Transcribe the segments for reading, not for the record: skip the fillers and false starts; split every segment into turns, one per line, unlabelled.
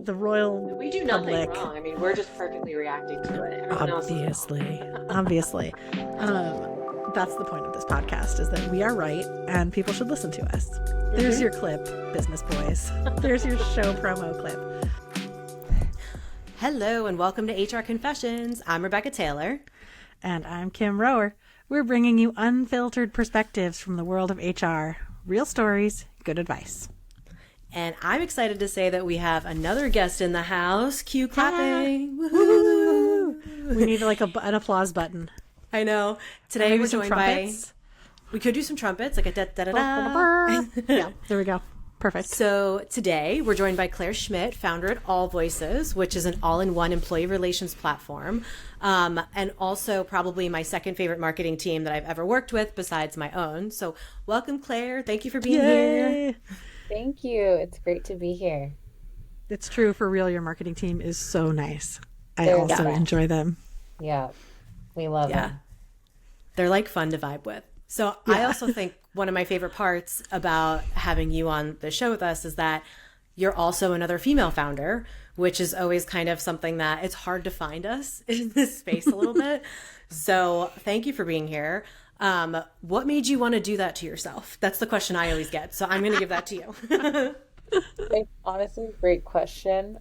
the royal
We do nothing
public.
wrong. I mean, we're just perfectly reacting to it. Everyone else is wrong.
Obviously. That's the point of this podcast, is that we are right and people should listen to us. There's your clip, business boys. There's your show promo clip.
Hello and welcome to HR Confessions. I'm Rebecca Taylor.
And I'm Kim Rohrer. We're bringing you unfiltered perspectives from the world of HR. Real stories, good advice.
And I'm excited to say that we have another guest in the house. Cue clapping.
Woo-hoo. We need like an applause button.
I know. Today we're joined by... We could do some trumpets, like a da-da-da-da.
Yeah, there we go. Perfect.
So today we're joined by Claire Schmidt, founder at All Voices, which is an all-in-one employee relations platform. And also probably my second favorite marketing team that I've ever worked with besides my own. So welcome, Claire. Thank you for being here.
Thank you. It's great to be here.
It's true, for real. Your marketing team is so nice. I
They're
also enjoy them.
Yeah, we love them.
They're like fun to vibe with. So I also think one of my favorite parts about having you on the show with us is that you're also another female founder, which is always kind of something that it's hard to find us in this space a little bit. So thank you for being here. What made you want to do that to yourself? That's the question I always get. So I'm going to give that to you.
Honestly, great question.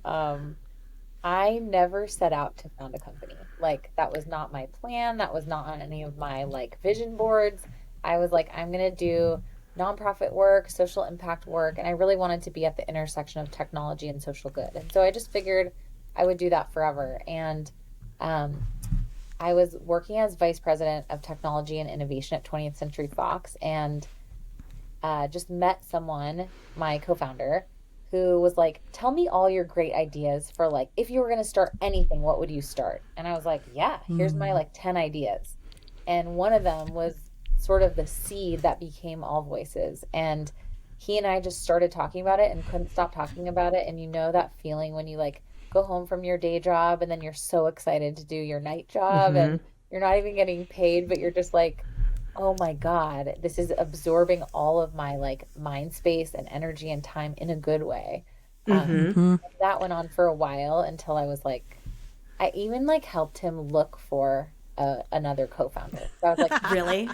I never set out to found a company. Like, that was not my plan. That was not on any of my vision boards. I was like, I'm going to do nonprofit work, social impact work. And I really wanted to be at the intersection of technology and social good. And so I just figured I would do that forever. And I was working as vice president of technology and innovation at 20th Century Fox, and just met someone, my co-founder, who was like, tell me all your great ideas for if you were going to start anything, what would you start? And I was like, yeah, here's my 10 ideas. And one of them was sort of the seed that became All Voices. And he and I just started talking about it and couldn't stop talking about it. And you know that feeling when you go home from your day job and then you're so excited to do your night job and you're not even getting paid, but you're just like, oh my God, this is absorbing all of my mind space and energy and time in a good way. That went on for a while until I was I even helped him look for another co-founder. So I was like,
really?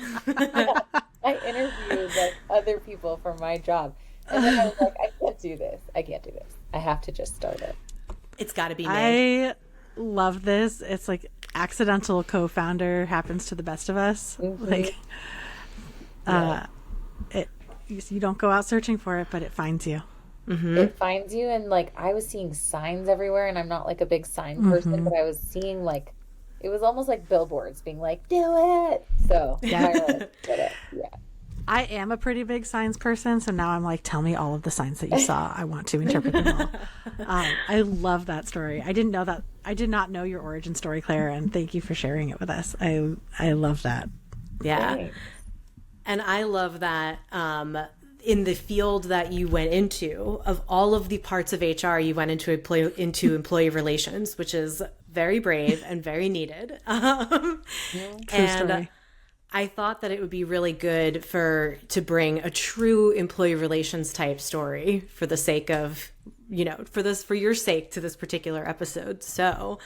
I interviewed other people for my job. And then I was like, I can't do this. I have to just start it.
It's got to be me.
I love this. It's accidental co-founder happens to the best of us. You don't go out searching for it, but it finds you.
It finds you. And I was seeing signs everywhere, and I'm not a big sign person, but I was seeing it was almost like billboards being do it. So I really did it. Yeah.
I am a pretty big signs person, so now I'm tell me all of the signs that you saw. I want to interpret them all. I love that story. I didn't know that. I did not know your origin story, Claire, and thank you for sharing it with us. I love that.
Yeah.
Thanks.
And I love that in the field that you went into, of all of the parts of HR, you went into employee relations, which is very brave and very needed.
True story.
I thought that it would be really good to bring a true employee relations type story for the sake of, for your sake to this particular episode. So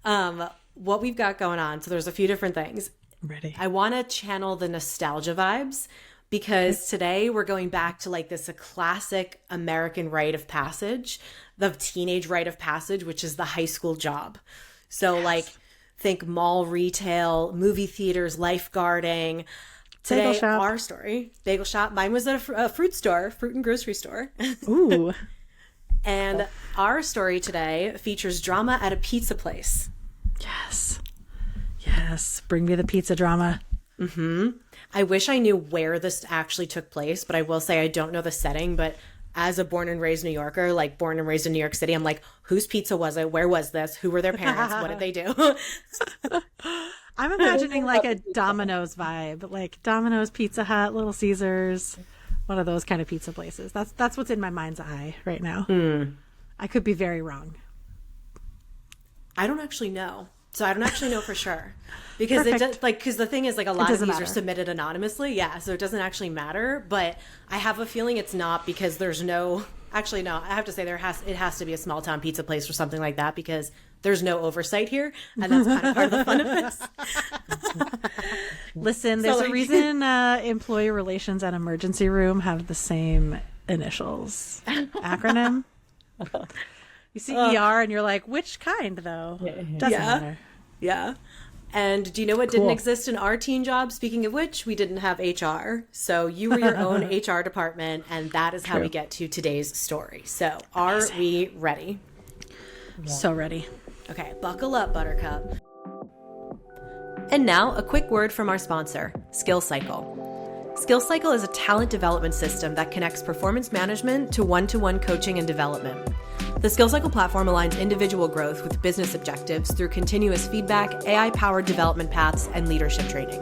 what we've got going on, so there's a few different things.
Ready.
I want to channel the nostalgia vibes, because today we're going back to a classic American rite of passage, the teenage rite of passage, which is the high school job. So think mall retail, movie theaters, lifeguarding. Today,
Bagel shop.
Our story, bagel shop. Mine was at a fruit store, fruit and grocery store.
Ooh.
And our story today features drama at a pizza place.
Yes. Bring me the pizza drama.
I wish I knew where this actually took place, but I will say I don't know the setting. But as a born and raised New Yorker, born and raised in New York City, I'm whose pizza was it? Where was this? Who were their parents? What did they do?
I'm imagining a Domino's vibe, Domino's, Pizza Hut, Little Caesars, one of those kind of pizza places. That's what's in my mind's eye right now. I could be very wrong.
I don't actually know. So I don't actually know for sure, because it just, because the thing is, a lot of these are submitted anonymously. Yeah. So it doesn't actually matter, but I have a feeling it's not, because there's no Actually, no, I have to say it has to be a small town pizza place or something like that because there's no oversight here. And that's kind of part of the fun of this.
Listen, there's a reason employee relations and emergency room have the same initials. Acronym. You see ER and you're like, which kind though? Doesn't matter.
Yeah. And do you know what didn't exist in our teen job? Speaking of which, we didn't have HR. So you were your own HR department, and that is how we get to today's story. So are we ready?
So ready.
Okay, buckle up, Buttercup. And now, a quick word from our sponsor, SkillCycle. SkillCycle is a talent development system that connects performance management to one-to-one coaching and development. The SkillCycle platform aligns individual growth with business objectives through continuous feedback, AI-powered development paths, and leadership training.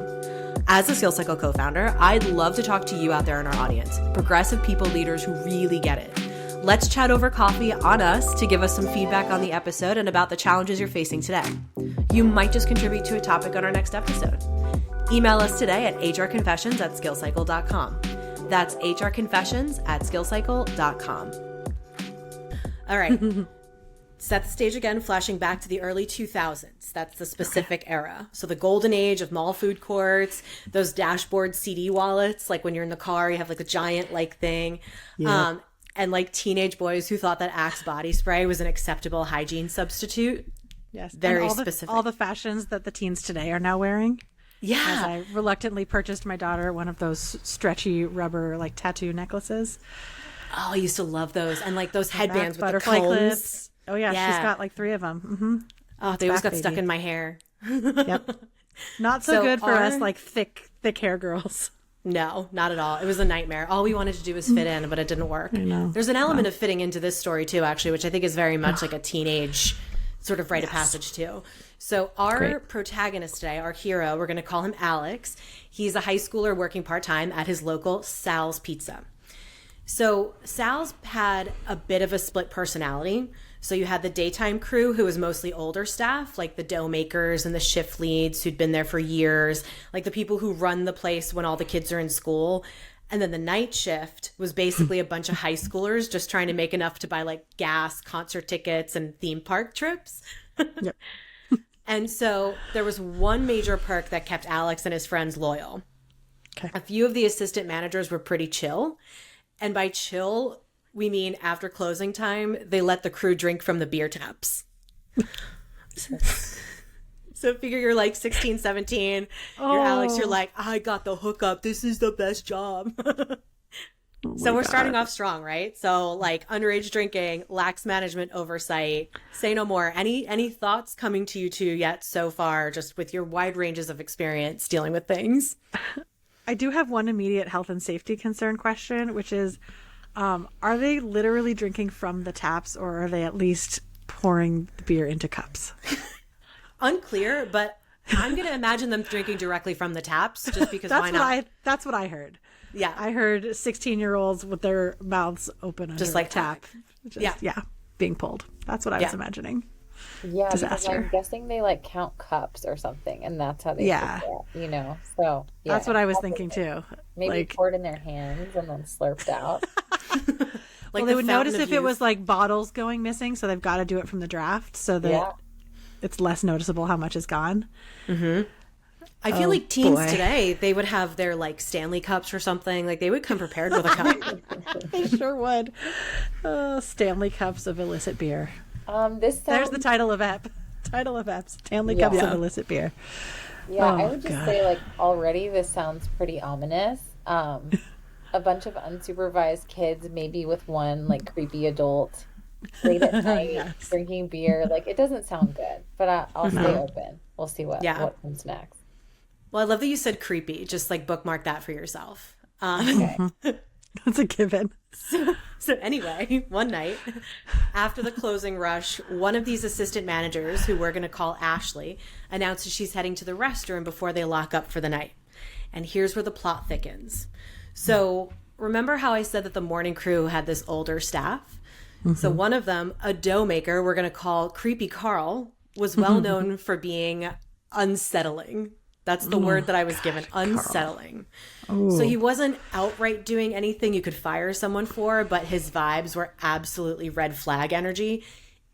As a SkillCycle co-founder, I'd love to talk to you out there in our audience, progressive people leaders who really get it. Let's chat over coffee on us to give us some feedback on the episode and about the challenges you're facing today. You might just contribute to a topic on our next episode. Email us today at hrconfessions@skillcycle.com. That's hrconfessions@skillcycle.com. All right. Set the stage again, flashing back to the early 2000s. That's the specific era. So the golden age of mall food courts, those dashboard CD wallets, like when you're in the car, you have like a giant like thing. Yeah. And like teenage boys who thought that Axe body spray was an acceptable hygiene substitute.
Yes.
Very
and
specific.
All the fashions that the teens today are now wearing.
Yeah.
As I reluctantly purchased my daughter one of those stretchy rubber like tattoo necklaces.
Oh, I used to love those. And like those headbands with
butterfly
the cones.
clips. Oh, yeah. She's got like 3 of them. Mm-hmm.
Oh, they always got stuck in my hair.
Yep. Not so good for us like thick hair girls.
No, not at all. It was a nightmare. All we wanted to do was fit in, but it didn't work.
I know.
There's an element of fitting into this story too, actually, which I think is very much like a teenage sort of rite of passage too. So our protagonist today, our hero, we're going to call him Alex. He's a high schooler working part-time at his local Sal's Pizza. So Sal's had a bit of a split personality. So you had the daytime crew who was mostly older staff, like the dough makers and the shift leads who'd been there for years, like the people who run the place when all the kids are in school. And then the night shift was basically a bunch of high schoolers just trying to make enough to buy like gas, concert tickets, and theme park trips.
Yep.
And so there was one major perk that kept Alex and his friends loyal.
Okay.
A few of the assistant managers were pretty chill. And by chill, we mean after closing time, they let the crew drink from the beer taps. So figure you're like 16, 17. You're Alex. You're like, I got the hookup. This is the best job. So we're starting off strong, right? So like underage drinking, lax management oversight. Say no more. Any thoughts coming to you two yet so far, just with your wide ranges of experience dealing with things?
I do have one immediate health and safety concern question, which is, are they literally drinking from the taps, or are they at least pouring the beer into cups?
Unclear, but I'm going to imagine them drinking directly from the taps just because why not?
That's what I heard.
Yeah.
I heard 16-year-olds with their mouths open under
just like
a tap. Yeah, being pulled. That's what I was imagining.
Yeah,
Disaster.
because I'm guessing they like count cups or something, and that's how they do it, you know. So yeah,
that's what I was thinking too.
Maybe
like,
poured in their hands and then slurped out.
Like
well, they would notice if
youth.
it was like bottles going missing, so they've got to do it from the draft so that it's less noticeable how much is gone.
Mm-hmm. I feel like teens today, they would have their like Stanley cups or something. Like they would come prepared with a cup.
They sure would. Stanley cups of illicit beer.
There's
the title of ep. Stanley cups of illicit beer.
Yeah, I would just say like already this sounds pretty ominous. A bunch of unsupervised kids, maybe with one like creepy adult late at night drinking beer. Like it doesn't sound good, but I'll stay open. We'll see what comes next.
Well, I love that you said creepy. Just like bookmark that for yourself.
Okay.
That's a given.
So anyway, one night after the closing rush, one of these assistant managers, who we're going to call Ashley, announces she's heading to the restroom before they lock up for the night. And here's where the plot thickens. So remember how I said that the morning crew had this older staff? Mm-hmm. So one of them, a dough maker we're going to call Creepy Carl, was well known for being unsettling. That's the word that I was given. Unsettling. So he wasn't outright doing anything you could fire someone for, but his vibes were absolutely red flag energy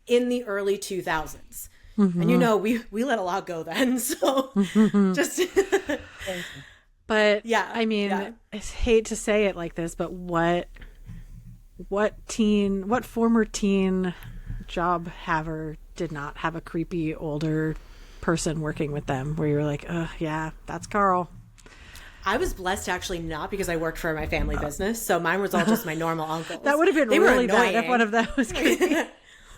in the early 2000s. And we let a lot go then. So just
But yeah, I mean, I hate to say it like this, but what former teen job haver did not have a creepy older person working with them where you're like, oh yeah, that's Carl.
I was blessed actually not because I worked for my family business, so mine was all just my normal uncles.
That would have been really bad if one of them was creepy.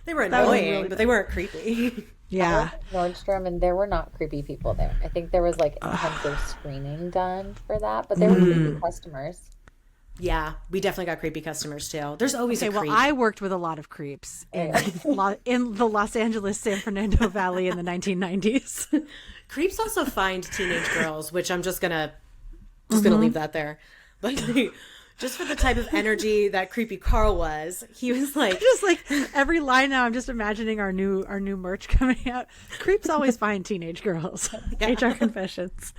They were annoying, but they weren't creepy.
Yeah. Nordstrom, and there were not creepy people there. I think there was like intensive screening done for that, but there were creepy customers.
Yeah, we definitely got creepy customers too. There's always a creep.
Well, I worked with a lot of creeps in the Los Angeles, San Fernando Valley in the 1990s.
Creeps also find teenage girls, which I'm just gonna leave that there. But just for the type of energy that creepy Carl was, he was like,
just like every line now, I'm just imagining our new merch coming out. Creeps always find teenage girls. HR confessions.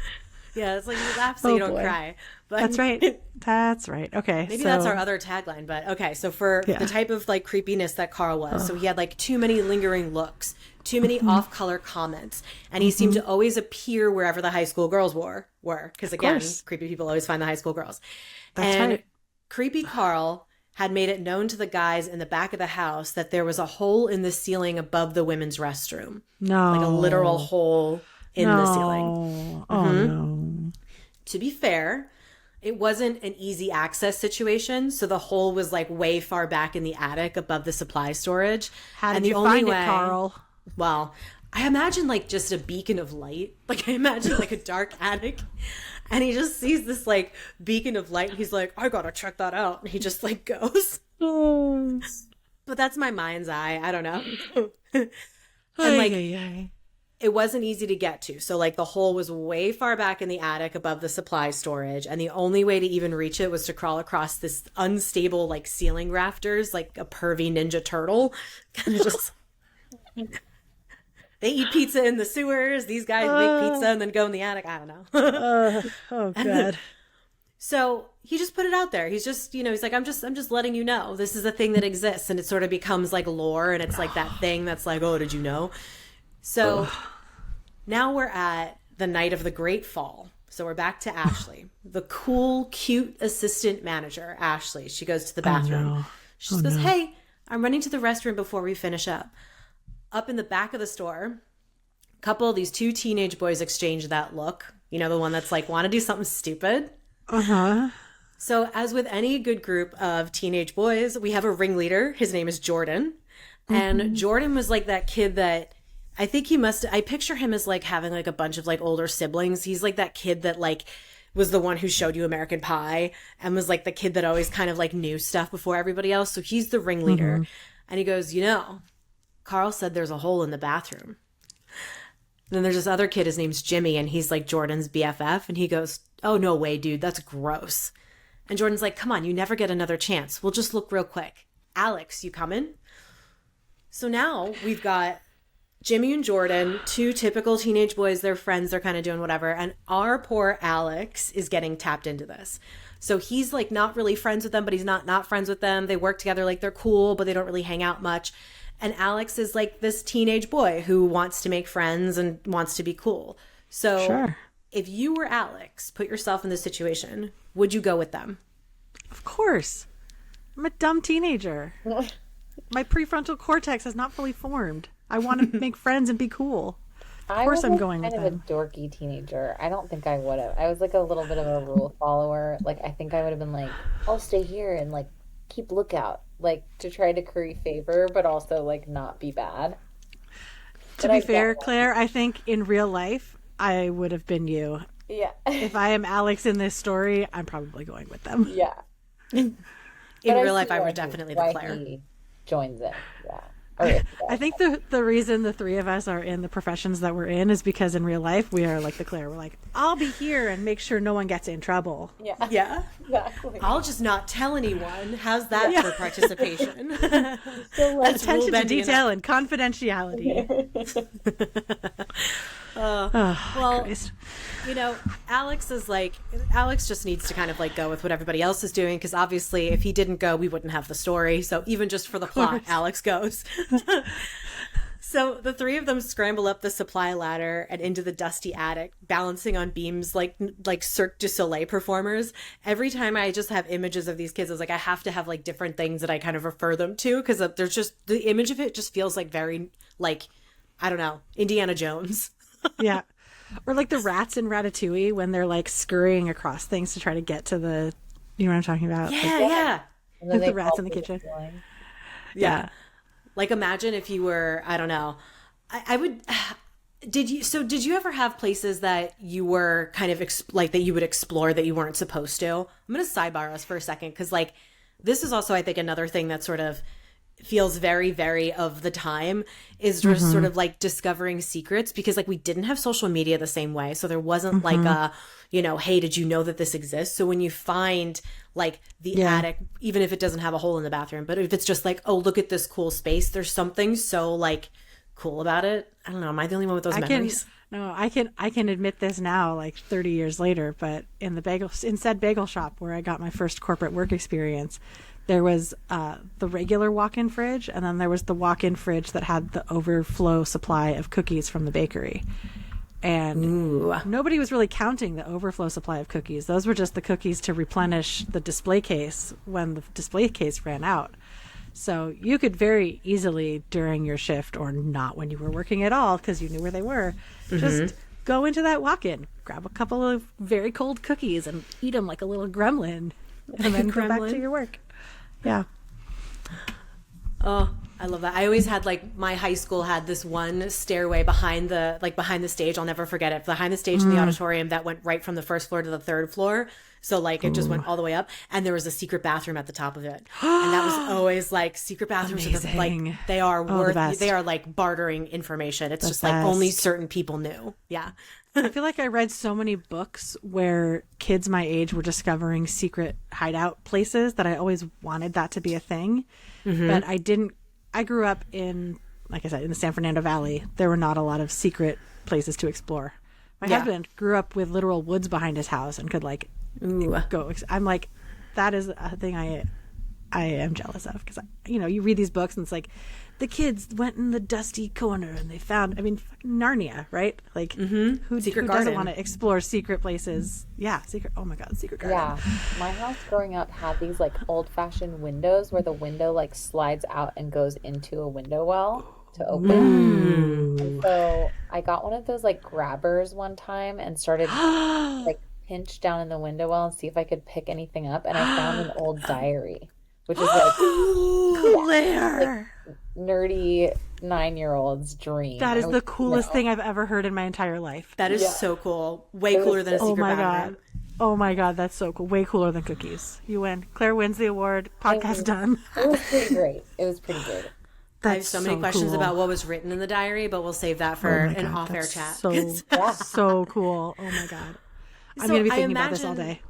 Yeah, it's like you laugh so you don't cry. But
that's right. That's right. Okay.
Maybe that's our other tagline. But okay, so for the type of like creepiness that Carl was, so he had like too many lingering looks, too many off-color comments, and he seemed to always appear wherever the high school girls were. Because again, creepy people always find the high school girls.
That's right.
Creepy Carl had made it known to the guys in the back of the house that there was a hole in the ceiling above the women's restroom.
No.
Like a literal hole in the ceiling.
Oh, no.
To be fair, it wasn't an easy access situation, so the hole was like way far back in the attic above the supply storage.
How did you find it, Carl?
Well, I imagine like just a beacon of light. Like I imagine like a dark attic, and he just sees this like beacon of light, and he's like, I gotta check that out. And he just like goes. But that's my mind's eye. I don't know. And like, it wasn't easy to get to. So like the hole was way far back in the attic above the supply storage. And the only way to even reach it was to crawl across this unstable like ceiling rafters, like a pervy ninja turtle. Kind of just, they eat pizza in the sewers. These guys make pizza and then go in the attic. I don't know.
Oh God.
So he just put it out there. He's just, he's like, I'm just letting you know this is a thing that exists. And it sort of becomes like lore. And it's like that thing that's like, oh, did you know? So now we're at the night of the great fall. So we're back to Ashley, the cool, cute assistant manager, Ashley. She goes to the bathroom.
Oh, no.
She goes, hey, I'm running to the restroom before we finish up. Up in the back of the store, these two teenage boys exchange that look. The one that's like, want to do something stupid?
Uh-huh.
So as with any good group of teenage boys, we have a ringleader. His name is Jordan. And Jordan was like that kid that I think I picture him as like having like a bunch of like older siblings. He's like that kid that like was the one who showed you American Pie and was like the kid that always kind of like knew stuff before everybody else. So he's the ringleader. And he goes, Carl said there's a hole in the bathroom. And then there's this other kid, his name's Jimmy, and he's like Jordan's BFF. And he goes, oh, no way, dude, that's gross. And Jordan's like, come on, you never get another chance. We'll just look real quick. Alex, you coming? So now we've got Jimmy and Jordan, two typical teenage boys. They're friends. They're kind of doing whatever. And our poor Alex is getting tapped into this. So he's like not really friends with them, but he's not friends with them. They work together like they're cool, but they don't really hang out much. And Alex is like this teenage boy who wants to make friends and wants to be cool. So if you were Alex, put yourself in this situation, would you go with them?
Of course. I'm a dumb teenager. My prefrontal cortex is not fully formed. I want to make friends and be cool. Of course I'm going with them.
Kind of a dorky teenager. I don't think I would have. I was like a little bit of a rule follower. Like I think I would have been like, I'll stay here and like keep lookout, like to try to curry favor, but also like not be bad.
To be fair, Claire, I think in real life, I would have been you.
Yeah.
If I am Alex in this story, I'm probably going with them.
Yeah.
In real life, I would definitely the Claire.
He joins it. Yeah.
I think the reason the three of us are in the professions that we're in is because in real life we are like the Claire. We're like, I'll be here and make sure no one gets in trouble.
Yeah.
Exactly.
I'll just not tell anyone. How's that for participation?
So attention to detail and confidentiality.
Well,
Christ.
you know, Alex just needs to kind of like go with what everybody else is doing, because obviously if he didn't go, we wouldn't have the story. So even just for the plot, Alex goes. So the three of them scramble up the supply ladder and into the dusty attic, balancing on beams like Cirque du Soleil performers. Every time I just have images of these kids, I was like, I have to have like different things that I kind of refer them to, because there's just, the image of it just feels like very, like, I don't know, Indiana Jones.
Yeah. Or like the rats in Ratatouille when they're like scurrying across things to try to get to the, you know what I'm talking about?
Yeah,
like,
yeah.
And then
the
they
rats
fall
in the
through
kitchen.
ceiling.
Yeah. Like, imagine if you were, I don't know, I would, did you ever have places that you were kind of, that you would explore that you weren't supposed to? I'm going to sidebar us for a second, because, like, this is also, I think, another thing that sort of feels very, very of the time, is just sort of, like, discovering secrets, because, like, we didn't have social media the same way, so there wasn't, like, a, you know, hey, did you know that this exists? So when you find, like, the attic, even if it doesn't have a hole in the bathroom, but if it's just like, oh, look at this cool space, there's something so, like, cool about it. I don't know. Am I the only one with those memories?
I can admit this now, like 30 years later, but in said bagel shop where I got my first corporate work experience, there was the regular walk-in fridge, and then there was the walk-in fridge that had the overflow supply of cookies from the bakery. And nobody was really counting the overflow supply of cookies. Those were just the cookies to replenish the display case when the display case ran out. So you could very easily, during your shift, or not when you were working at all because you knew where they were, just go into that walk-in, grab a couple of very cold cookies and eat them like a little gremlin, and then go back to your work. Yeah.
Oh, I love that. I always had, like, my high school had this one stairway behind the stage. I'll never forget it. Behind the stage in the auditorium that went right from the first floor to the third floor. So, like, it just went all the way up. And there was a secret bathroom at the top of it. And that was always, like, secret bathrooms are like, they are they are, like, bartering information. It's just like only certain people knew. Yeah.
I feel like I read so many books where kids my age were discovering secret hideout places that I always wanted that to be a thing. But I didn't. I grew up in, like I said, in the San Fernando Valley. There were not a lot of secret places to explore. My husband grew up with literal woods behind his house and could, like, go. I'm like, that is a thing I am jealous of, because, you know, you read these books and it's like, the kids went in the dusty corner and they found, I mean, Narnia, right? Like, who doesn't want to explore secret places? Yeah, oh my God, secret garden.
Yeah, my house growing up had these, like, old-fashioned windows where the window, like, slides out and goes into a window well to open. And so I got one of those, like, grabbers one time and started like pinch down in the window well and see if I could pick anything up, and I found an old diary, which is like
Claire,
like nerdy 9-year-old's dream.
That is the coolest thing I've ever heard in my entire life.
That is so cool. Way cooler than a secret bathroom.
Oh my God, that's so cool. Way cooler than cookies. You win. Claire wins the award. Podcast done.
It was pretty great.
I have so many questions about what was written in the diary, but we'll save that for an off-air chat.
So cool. Oh my God. I'm going to be thinking about this all day.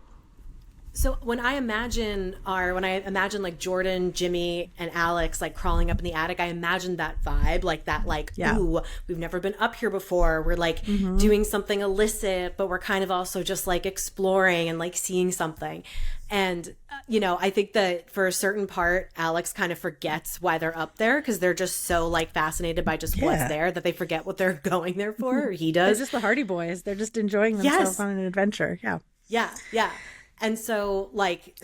So when I imagine like Jordan, Jimmy, and Alex, like, crawling up in the attic, I imagine that vibe, like that, like, ooh, we've never been up here before. We're, like, doing something illicit, but we're kind of also just, like, exploring and, like, seeing something. And, you know, I think that for a certain part, Alex kind of forgets why they're up there, because they're just so, like, fascinated by just what's there that they forget what they're going there for. Or he does.
They're just the Hardy Boys. They're just enjoying themselves on an adventure.
Yeah. And so, like,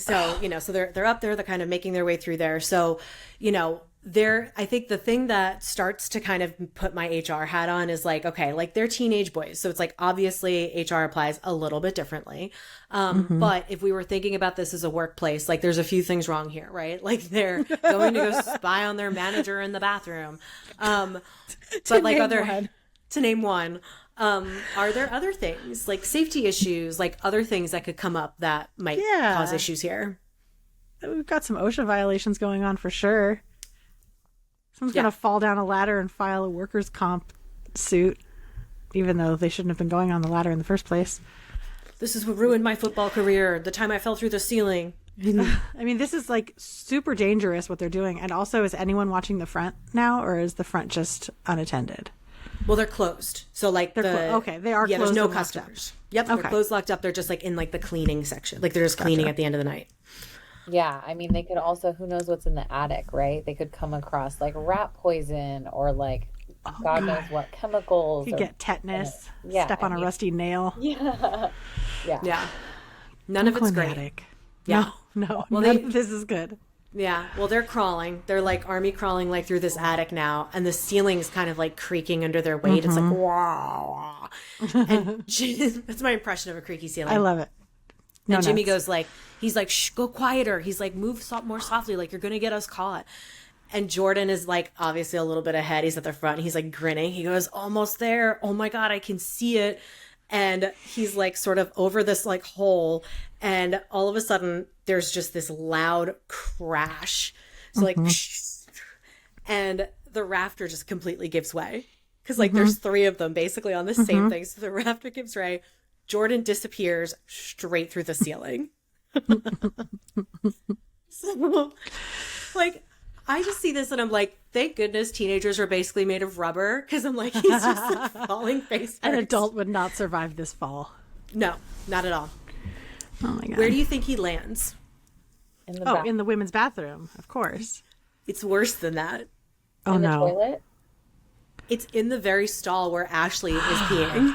you know, so they're up there, they're kind of making their way through there. So, you know, I think the thing that starts to kind of put my HR hat on is, like, okay, like, they're teenage boys. So it's like, obviously HR applies a little bit differently. But if we were thinking about this as a workplace, like, there's a few things wrong here, right? Like, they're going to go spy on their manager in the bathroom. To name one. Are there other things, like safety issues, like other things that could come up that might cause issues here?
We've got some OSHA violations going on for sure. Someone's going to fall down a ladder and file a workers' comp suit, even though they shouldn't have been going on the ladder in the first place.
This is what ruined my football career, the time I fell through the ceiling.
I mean, this is, like, super dangerous what they're doing. And also, is anyone watching the front now, or is the front just unattended?
Well, they're closed. So like
They are
yeah,
closed.
there's no
and locked up.
customers. Yep, they're closed, locked up. They're just like in like the cleaning section. Like they're just cleaning at the end of the night.
Yeah, I mean, they could also, who knows what's in the attic, right? They could come across like rat poison or like God knows what chemicals.
You
or,
get tetanus.
Yeah,
Step on a rusty nail.
Yeah. Yeah.
Yeah. None of it's great.
Attic.
Yeah.
No.
Well,
None of this is good.
Yeah. Well, they're crawling. They're like army crawling like through this attic now, and the ceiling's kind of like creaking under their weight. It's like wow. And that's my impression of a creaky ceiling.
I love it.
And Jimmy goes like, he's like, shh, go quieter. He's like, move more softly, like you're gonna get us caught. And Jordan is like obviously a little bit ahead. He's at the front. And he's like grinning. He goes, almost there. Oh my God, I can see it. And he's like sort of over this like hole. And all of a sudden there's just this loud crash. So like, and the rafter just completely gives way. Because like there's three of them basically on the same thing. So the rafter gives way. Jordan disappears straight through the ceiling. So like, I just see this and I'm like, thank goodness teenagers are basically made of rubber. Because I'm like, he's just like, falling face first.
An adult would not survive this fall.
No, not at all.
Oh my God.
Where do you think he lands?
In the bath-
in the women's bathroom, of course.
It's worse than that.
Oh
in the
no.
toilet?
It's in the very stall where Ashley is peeing.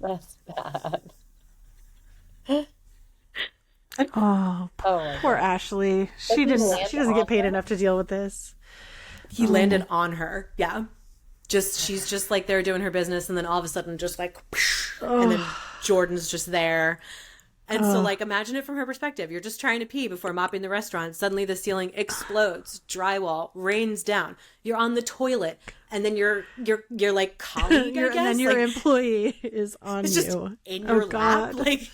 That's bad.
Oh,
Oh my
poor
God.
Ashley.
Does he land
She doesn't
on
get paid
her?
enough to deal with this.
He landed on her. Yeah. She's just like there doing her business, and then all of a sudden just like, and then Jordan's just there. And so like, imagine it from her perspective. You're just trying to pee before mopping the restaurant. Suddenly the ceiling explodes, drywall rains down. You're on the toilet, and then your like colleague, I guess,
And then your
like,
employee is on
it's
you.
just in your lap.
God.
Like,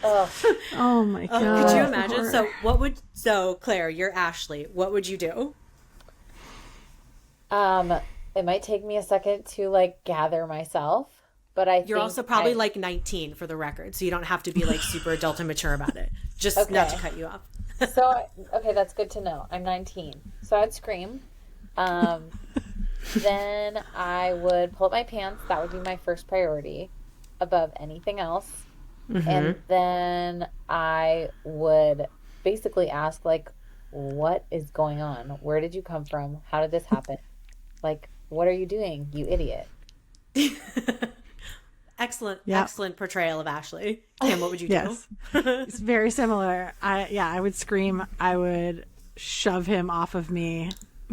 Oh,
Oh my God.
could you imagine? So Claire, you're Ashley. What would you do?
it might take me a second to like gather myself, but
You're also probably like 19 for the record, so you don't have to be like super adult and mature about it. Just not to cut you off.
So okay, that's good to know. I'm 19, so I'd scream. Then I would pull up my pants. That would be my first priority above anything else. And then I would basically ask, like, what is going on? Where did you come from? How did this happen? Like, what are you doing, you idiot?
Excellent portrayal of Ashley. Kim, what would you do?
Yes. It's very similar. I would scream. I would shove him off of me,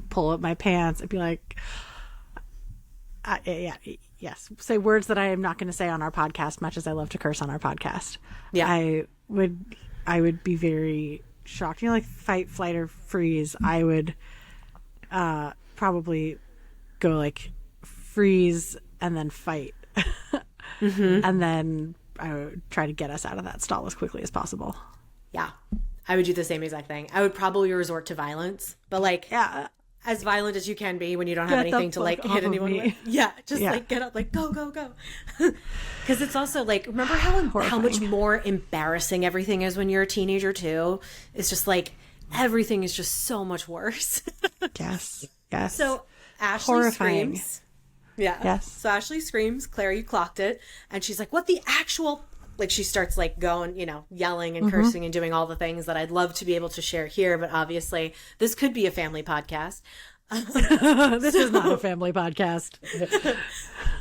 pull up my pants, and be like, yes. Say words that I am not going to say on our podcast, much as I love to curse on our podcast.
Yeah.
I would be very shocked. You know, like fight, flight, or freeze. I would probably go like freeze and then fight. And then I would try to get us out of that stall as quickly as possible.
Yeah. I would do the same exact thing. I would probably resort to violence, but like, as violent as you can be when you don't have
Get the
anything to like
fuck
hit
off of
anyone
me.
with. Yeah, just like get up, like go. Because it's also like, remember how much more embarrassing everything is when you're a teenager too? It's just like everything is just so much worse.
Yes.
So Ashley
Horrifying.
screams. Yeah.
Yes.
So Ashley screams, Claire, you clocked it. And she's like, what the actual... Like she starts like going, yelling and cursing and doing all the things that I'd love to be able to share here. But obviously this could be a family podcast.
This is not a family podcast.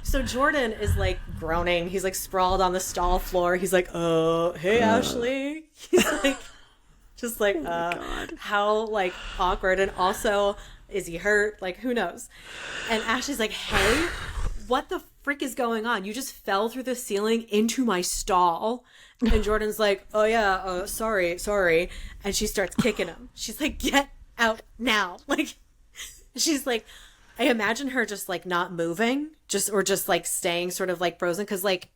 So Jordan is like groaning. He's like sprawled on the stall floor. He's like, oh, hey, Ashley. He's like, just like, how like awkward. And also, is he hurt? Like, who knows? And Ashley's like, hey, what the frick is going on? You just fell through the ceiling into my stall. And Jordan's like, oh yeah, sorry. And she starts kicking him. She's like, get out now. Like, she's like, I imagine her just like not moving, just like staying sort of like frozen. Cause like,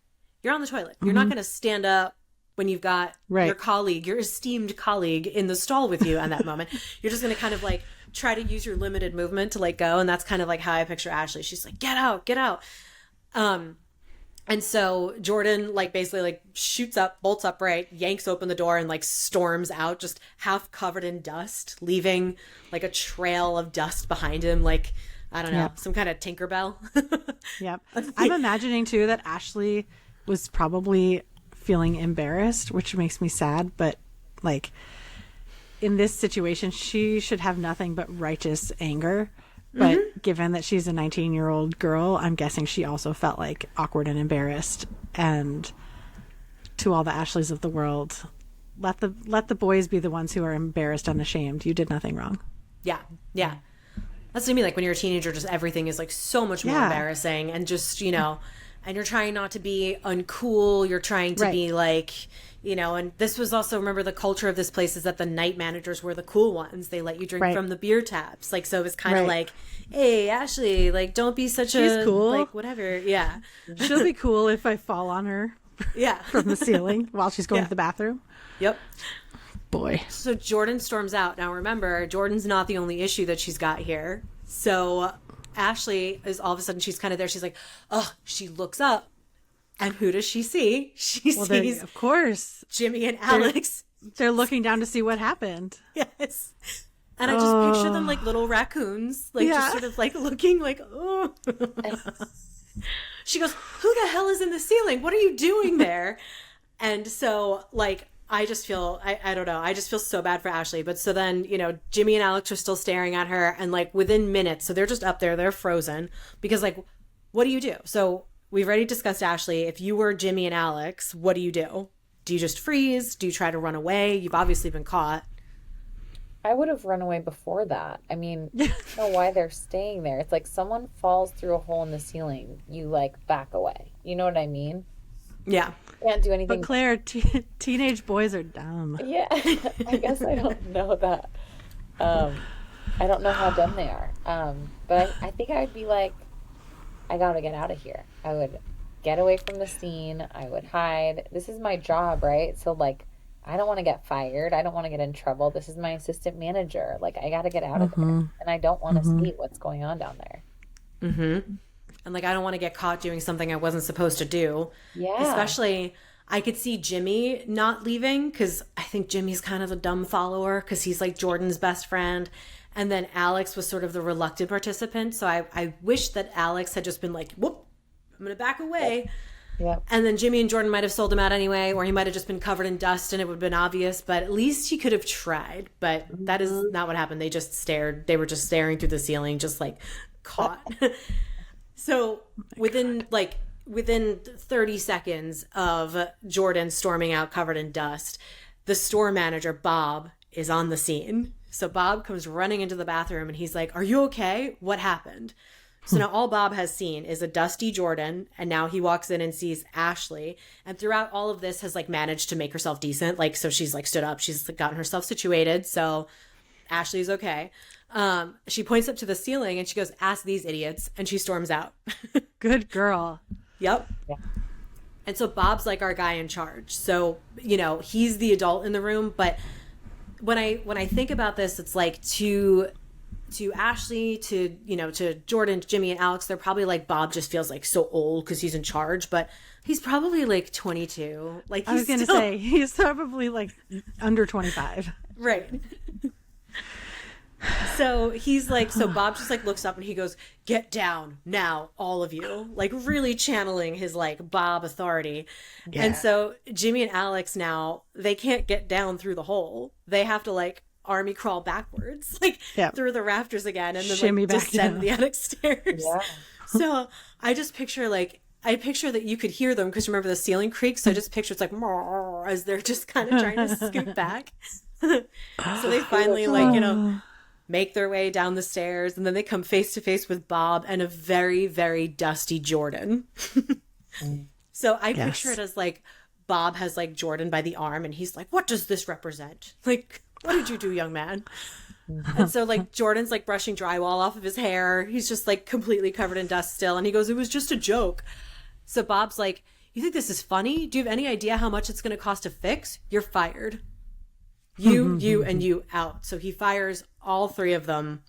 you're on the toilet. You're not going to stand up when you've got your colleague, your esteemed colleague in the stall with you at that moment. You're just going to kind of like try to use your limited movement to like go. And that's kind of like how I picture Ashley. She's like, get out. And so Jordan like basically like shoots up, bolts upright, yanks open the door and like storms out, just half covered in dust, leaving like a trail of dust behind him, like I don't know,
Yep.
some kind of Tinkerbell.
Yep. I'm imagining too that Ashley was probably feeling embarrassed, which makes me sad, but like in this situation she should have nothing but righteous anger. But given that she's a 19-year-old girl, I'm guessing she also felt like awkward and embarrassed. And to all the Ashleys of the world, let the boys be the ones who are embarrassed and ashamed. You did nothing wrong.
Yeah. Yeah. That's what I mean. Like when you're a teenager, just everything is like so much more embarrassing, and just, you know, and you're trying not to be uncool. You're trying to be like, you know, and this was also, remember, the culture of this place is that the night managers were the cool ones. They let you drink from the beer taps. Like, so it was kind of like, hey, Ashley, like, don't be such
She's cool.
like, whatever. Yeah.
She'll be cool if I fall on her from the ceiling while she's going to the bathroom.
Yep.
Boy.
So Jordan storms out. Now remember, Jordan's not the only issue that she's got here. So Ashley is all of a sudden, she's kind of there. She's like, oh, she looks up. And who does she see? She sees,
of course,
Jimmy and Alex.
They're looking down to see what happened.
Yes. And I just picture them like little raccoons, like just sort of like looking like, oh. She goes, who the hell is in the ceiling? What are you doing there? And so like, I just feel, I don't know. I just feel so bad for Ashley. But so then, you know, Jimmy and Alex are still staring at her, and like within minutes, so they're just up there, they're frozen because like, what do you do? So we've already discussed, Ashley, if you were Jimmy and Alex, what do you do? Do you just freeze? Do you try to run away? You've obviously been caught.
I would have run away before that. I mean, I don't know why they're staying there. It's like someone falls through a hole in the ceiling, you like back away. You know what I mean?
Yeah.
Can't do anything.
But Claire, teenage boys are dumb.
Yeah, I guess I don't know that. I don't know how dumb they are. But I think I would be like, I gotta get out of here. I would get away from the scene. I would hide. This is my job, right? So like, I don't want to get fired. I don't want to get in trouble. This is my assistant manager. Like, I gotta get out of there, and I don't want to see what's going on down there.
Mm-hmm. And like, I don't want to get caught doing something I wasn't supposed to do.
Yeah.
Especially, I could see Jimmy not leaving because I think Jimmy's kind of a dumb follower because he's like Jordan's best friend. And then Alex was sort of the reluctant participant. So I wish that Alex had just been like, whoop, I'm going to back away.
Yeah.
And then Jimmy and Jordan might have sold him out anyway, or he might have just been covered in dust and it would have been obvious. But at least he could have tried. But that is not what happened. They just stared. They were just staring through the ceiling, just like caught. So within 30 seconds of Jordan storming out covered in dust, the store manager, Bob, is on the scene. So Bob comes running into the bathroom and he's like, are you okay? What happened? So now all Bob has seen is a dusty Jordan, and now he walks in and sees Ashley, and throughout all of this has like managed to make herself decent. Like, so she's like stood up, she's gotten herself situated. So Ashley's okay. She points up to the ceiling and she goes, ask these idiots, and she storms out.
Good girl.
Yep. Yeah. And so Bob's like our guy in charge. So, you know, he's the adult in the room. But when I think about this, it's like to Ashley, to, you know, to Jordan, Jimmy, and Alex, they're probably like, Bob just feels like so old because he's in charge, but he's probably like 22. Like,
I was going to say, he's probably like under 25.
Right. So he's like, so Bob just like looks up and he goes, get down now, all of you, like really channeling his like Bob authority. Yeah. And so Jimmy and Alex now, they can't get down through the hole. They have to like army crawl backwards, like through the rafters again, and then
shimmy
like descend the attic stairs.
Yeah.
So I just picture like, I picture that you could hear them because remember the ceiling creaks. So I just picture it's like as they're just kind of trying to scoot back. So they finally like, you know, make their way down the stairs, and then they come face to face with Bob and a very, very dusty Jordan. So I picture it as like Bob has like Jordan by the arm and he's like, what does this represent? Like, what did you do, young man? And so like Jordan's like brushing drywall off of his hair. He's just like completely covered in dust still. And he goes, it was just a joke. So Bob's like, you think this is funny? Do you have any idea how much it's going to cost to fix? You're fired. You, and you out. So he fires all three of them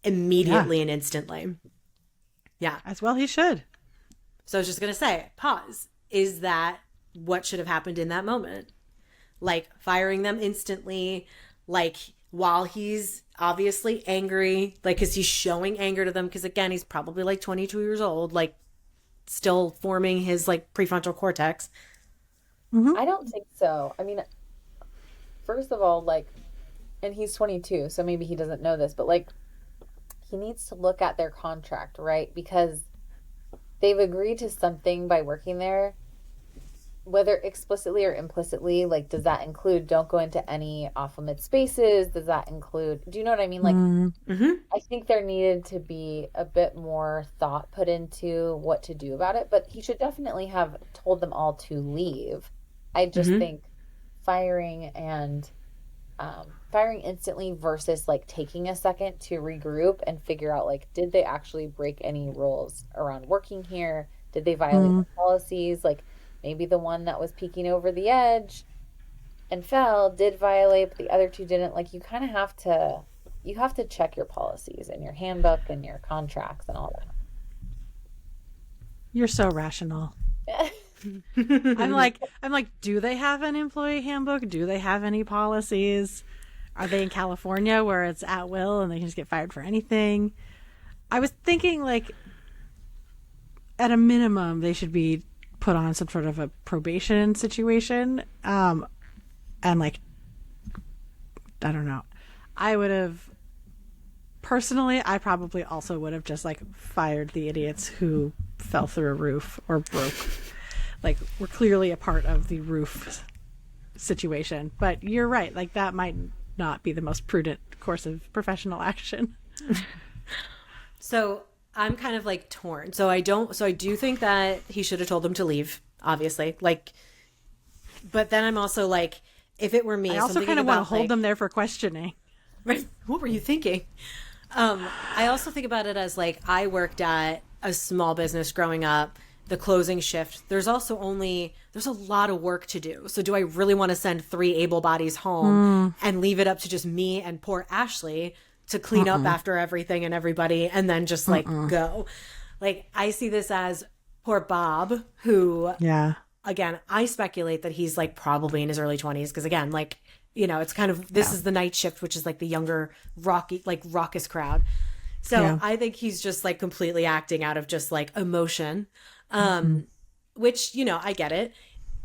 immediately and instantly. Yeah.
As well he should.
So I was just going to say, pause. Is that what should have happened in that moment? Like firing them instantly, like while he's obviously angry, like, because he's showing anger to them, because again, he's probably like 22 years old, like still forming his like prefrontal cortex.
I don't think so. I mean, first of all, like, and he's 22, so maybe he doesn't know this, but like, he needs to look at their contract, right? Because they've agreed to something by working there, whether explicitly or implicitly. Like, does that include don't go into any off-limit spaces? Does that include, do you know what I mean? Like, I think there needed to be a bit more thought put into what to do about it, but he should definitely have told them all to leave. I just think firing instantly versus like taking a second to regroup and figure out, like, did they actually break any rules around working here? Did they violate the policies? Like, maybe the one that was peeking over the edge and fell did violate, but the other two didn't. Like, you kind of have to check your policies and your handbook and your contracts and all that.
You're so rational. I'm like, do they have an employee handbook? Do they have any policies? Are they in California where it's at will and they can just get fired for anything? I was thinking, like, at a minimum, they should be put on some sort of a probation situation. And like, I don't know. I probably also would have just like fired the idiots who fell through a roof or broke. Like, we're clearly a part of the roof situation. But you're right. Like, that might not be the most prudent course of professional action.
So I'm kind of like torn. So I do think that he should have told them to leave, obviously. Like, but then I'm also like, if it were me,
I also kind of want to hold them there for questioning.
Right. What were you thinking? I also think about it as like, I worked at a small business growing up. The closing shift, there's a lot of work to do. So do I really want to send 3 able bodies home and leave it up to just me and poor Ashley to clean up after everything and everybody and then just like go? Like, I see this as poor Bob, who, again, I speculate that he's like probably in his early 20s. Cause again, like, you know, it's kind of, this is the night shift, which is like the younger raucous crowd. So I think he's just like completely acting out of just like emotion. Which, you know, I get it.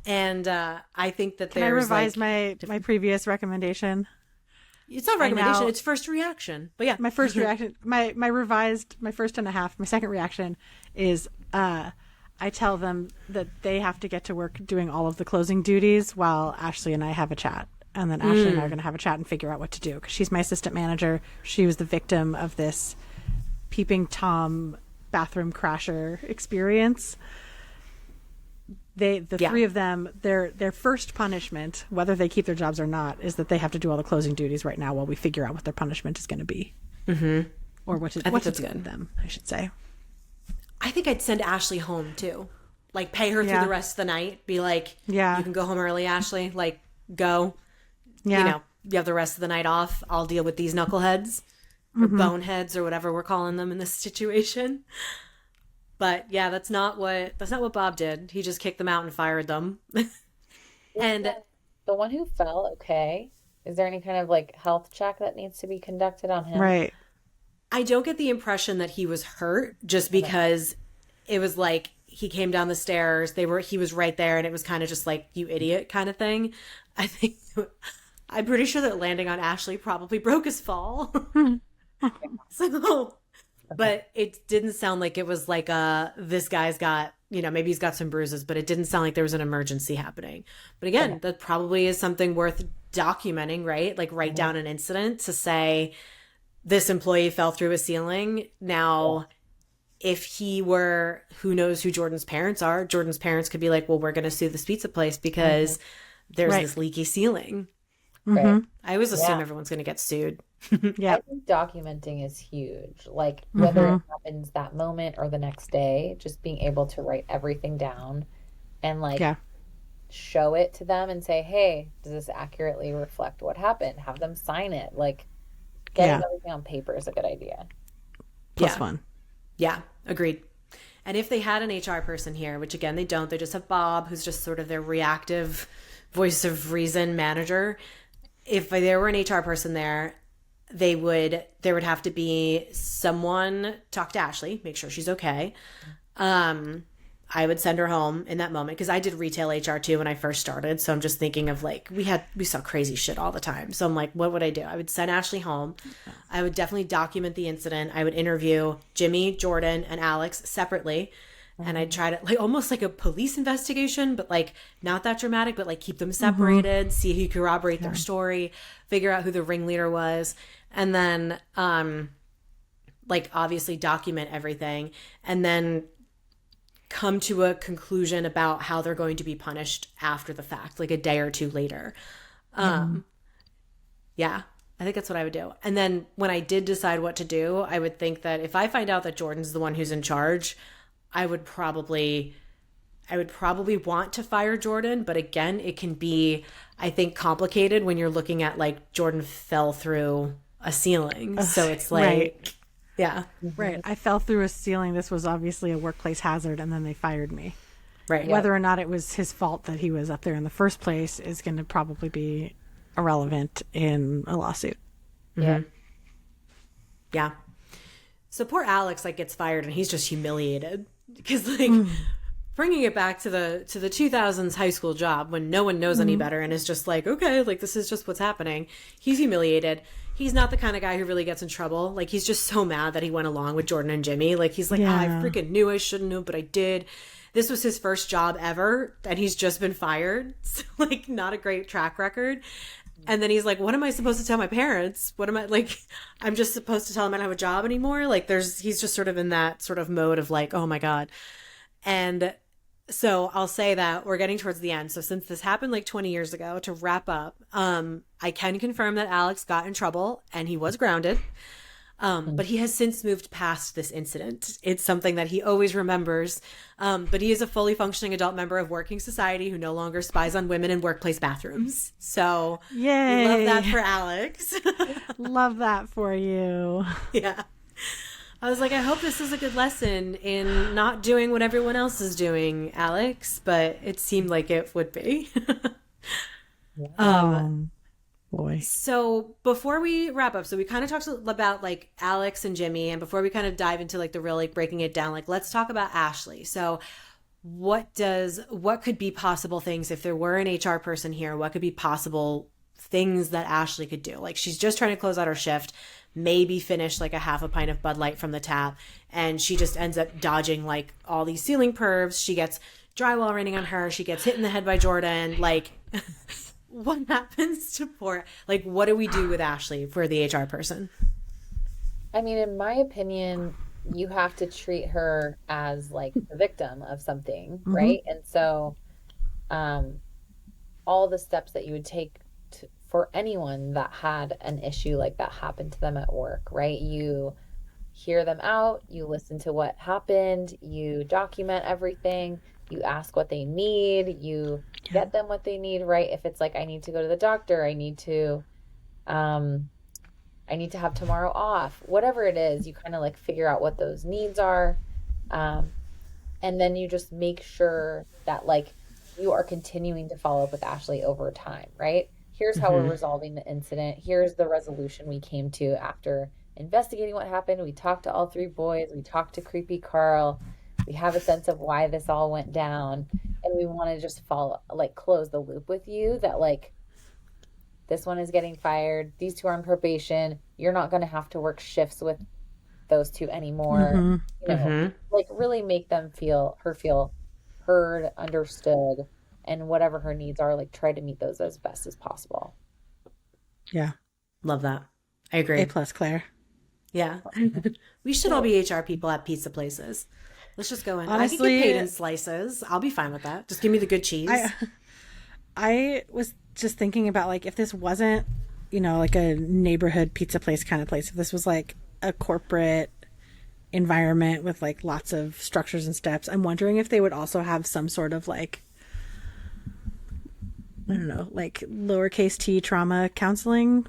And I think that
Can I revise my previous recommendation?
It's not recommendation, it's first reaction. But yeah.
My first reaction, my first and a half, my second reaction is I tell them that they have to get to work doing all of the closing duties while Ashley and I have a chat. And then Ashley and I are going to have a chat and figure out what to do. Because she's my assistant manager. She was the victim of this peeping Tom bathroom crasher experience. The three of them, their first punishment, whether they keep their jobs or not, is that they have to do all the closing duties right now while we figure out what their punishment is going to be. Or what's good with them, I should say.
I think I'd send Ashley home too. Like, pay her through the rest of the night. Be like, you can go home early, Ashley. Like, go. You know, you have the rest of the night off. I'll deal with these knuckleheads. Or boneheads or whatever we're calling them in this situation. But yeah, that's not what Bob did. He just kicked them out and fired them. And
the one who fell, okay. Is there any kind of like health check that needs to be conducted on him?
Right.
I don't get the impression that he was hurt just because it was like he came down the stairs, he was right there, and it was kind of just like, you idiot kind of thing. I'm pretty sure that landing on Ashley probably broke his fall. So, but it didn't sound like it was like this guy's got, you know, maybe he's got some bruises, but it didn't sound like there was an emergency happening. But again, that probably is something worth documenting, right? Like, write down an incident to say this employee fell through a ceiling. Now, if he were, who knows who Jordan's parents are? Jordan's parents could be like, well, we're going to sue this pizza place because there's this leaky ceiling.
Right.
I always assume everyone's going to get sued.
I think documenting is huge. Like, whether it happens that moment or the next day, just being able to write everything down and like show it to them and say, hey, does this accurately reflect what happened? Have them sign it. Like, getting everything on paper is a good idea.
Plus one.
Yeah, agreed. And if they had an HR person here, which again, they don't, they just have Bob, who's just sort of their reactive voice of reason manager. If there were an HR person there, there would have to be someone talk to Ashley, make sure she's okay. I would send her home in that moment because I did retail HR too when I first started. So I'm just thinking of like, we saw crazy shit all the time. So I'm like, what would I do? I would send Ashley home. I would definitely document the incident. I would interview Jimmy, Jordan, and Alex separately. And I'd try to like almost like a police investigation, but like not that dramatic, but like keep them separated, see who corroborate their story, figure out who the ringleader was. And then, like obviously document everything and then come to a conclusion about how they're going to be punished after the fact, like a day or two later. Yeah, I think that's what I would do. And then when I did decide what to do, I would think that if I find out that Jordan's the one who's in charge, I would probably want to fire Jordan. But again, it can be, I think, complicated when you're looking at like Jordan fell through a ceiling. So it's like,
right.
Yeah.
Right. I fell through a ceiling. This was obviously a workplace hazard, and then they fired me.
Right.
Whether or not it was his fault that he was up there in the first place is going to probably be irrelevant in a lawsuit.
Yeah.
Yeah. So poor Alex like gets fired and he's just humiliated because like bringing it back to the 2000s high school job when no one knows any better and is just like, okay, like this is just what's happening. He's humiliated. He's not the kind of guy who really gets in trouble. Like he's just so mad that he went along with Jordan and Jimmy. Like he's like, I freaking knew I shouldn't have, but I did. This was his first job ever and he's just been fired. So like not a great track record. And then he's like, what am I supposed to tell my parents? What am I like? I'm just supposed to tell them I don't have a job anymore. Like he's just sort of in that sort of mode of like, oh my God. And so I'll say that we're getting towards the end. So since this happened like 20 years ago, to wrap up, I can confirm that Alex got in trouble and he was grounded. But he has since moved past this incident. It's something that he always remembers. But he is a fully functioning adult member of working society who no longer spies on women in workplace bathrooms. So
Yay.
Love that for Alex.
Love that for you.
Yeah. I was like, I hope this is a good lesson in not doing what everyone else is doing, Alex. But it seemed like it would be.
Boy.
So before we wrap up, so we kind of talked about like Alex and Jimmy, and before we kind of dive into like the real like breaking it down, like let's talk about Ashley. So what could be possible things if there were an HR person here? What could be possible things that Ashley could do? Like she's just trying to close out her shift, maybe finish like a half a pint of Bud Light from the tap, and she just ends up dodging like all these ceiling pervs. She gets drywall raining on her. She gets hit in the head by Jordan. Like what happens to poor, like what do we do with Ashley for the HR person?
I mean, in my opinion, you have to treat her as like the victim of something, right? And so all the steps that you would take for anyone that had an issue like that happen to them at work, right? You hear them out, you listen to what happened, you document everything, you ask what they need, you get them what they need, right? If it's like, I need to go to the doctor, I need to have tomorrow off, whatever it is, you kind of like figure out what those needs are. And then you just make sure that like you are continuing to follow up with Ashley over time, right? Here's how we're resolving the incident. Here's the resolution we came to after investigating what happened. We talked to all three boys. We talked to creepy Carl. We have a sense of why this all went down. And we want to just close the loop with you that like, this one is getting fired. These two are on probation. You're not going to have to work shifts with those two anymore. You know, like really make them feel heard, understood, and whatever her needs are, like try to meet those as best as possible.
Yeah.
Love that. I agree.
A plus, Claire.
Yeah. We should all be HR people at pizza places. Let's just go in.
Honestly,
I can get paid in slices. I'll be fine with that. Just give me the good cheese.
I was just thinking about like if this wasn't, you know, like a neighborhood pizza place kind of place, if this was like a corporate environment with like lots of structures and steps, I'm wondering if they would also have some sort of like, I don't know, like lowercase t trauma counseling